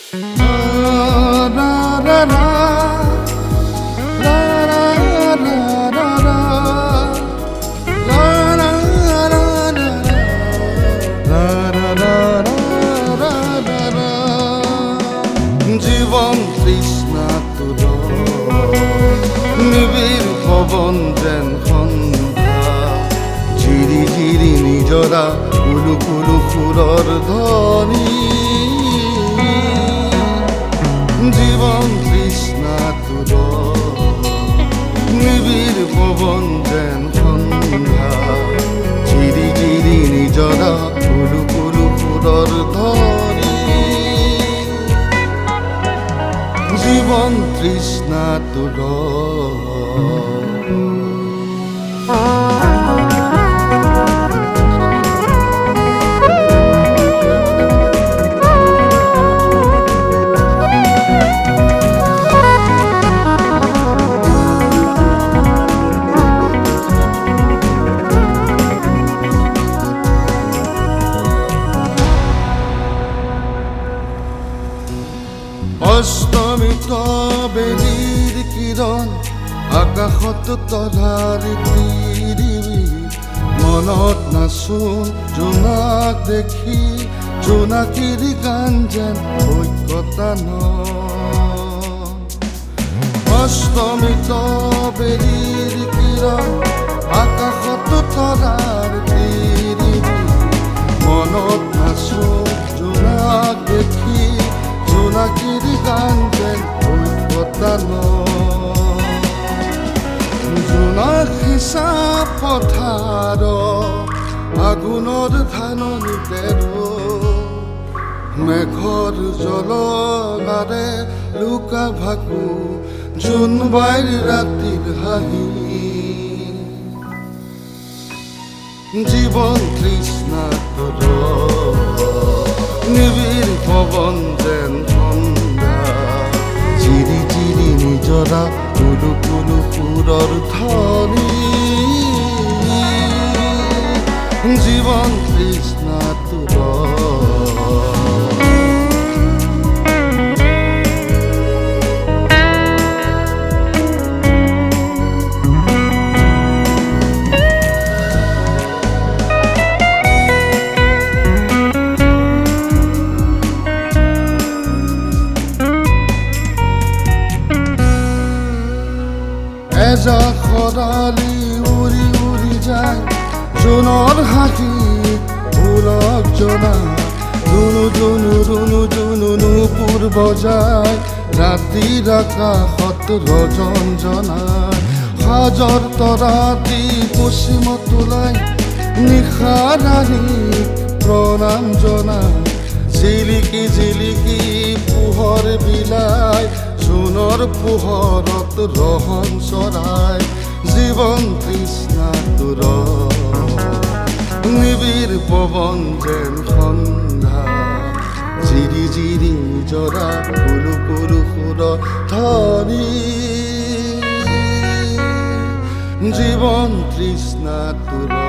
জীবন তৃষ্ণা তোৰ নিবিড় পবন যেন সন্ধ্যা ঝিৰি ঝিৰি নিজৰা কুলু কুলু সুৰৰ ধ্বনি জীবন তৃষ্ণা তোৰ নিবিড় পবন যেন সন্ধ্যা ঝিৰি ঝিৰি নিজৰা কুলু কুলু সুৰৰ ধ্বনি জীবন তৃষ্ণা তোৰ অস্তমিত বেলিৰ কিৰণ আকাশত তৰাৰ পৃথিৱী মনত নাচোন জোনাক দেখি জোনাকীৰ গান যেন ঐক্যতা ন অস্তমিত বেলিৰ কিৰণ আকাশত তৰাৰ পৃথিৱী মনত নাচোন জোনাক দেখি জোনাকীৰ গান যেন ঐক্যতা ন জোনাক সিঁচা পথাৰ আগুনৰ ধাননি তেৰু মেঘৰ জলগাৰে লুকা ভাকু জোনবাইৰ ৰাতিৰ হাঁহি জীবন তৃষ্ণা তোৰ নিবিড় পবন যেন সন্ধ্যা ঝিৰি ঝিৰি নিজৰা কুলু কুলু সুৰৰ ধ্বনি জীবন তৃষ্ণা তোৰ এজা খৰালি উৰি উৰি যায় জোনৰ হাঁহি ফুলক জনা ধুনু ধুনু ধুনু ধুনু নুপুৰ বজায় ৰাতিৰ আকাশত ৰজন জনায় সাজৰ তৰাতি পশ্চিমত ওলাই নিশা ৰাণীক প্ৰণাম জনায় জিলিকি জিলিকি পোহৰ বিলাই সোণৰ পোহৰত ৰহন চৰাই জীবন তৃষ্ণা তোৰ নিবিড় পবন যেন সন্ধ্যা ঝিৰি ঝিৰি নিজৰা কুলু কুলু সুৰ ধ্বনি জীবন তৃষ্ণা তোৰ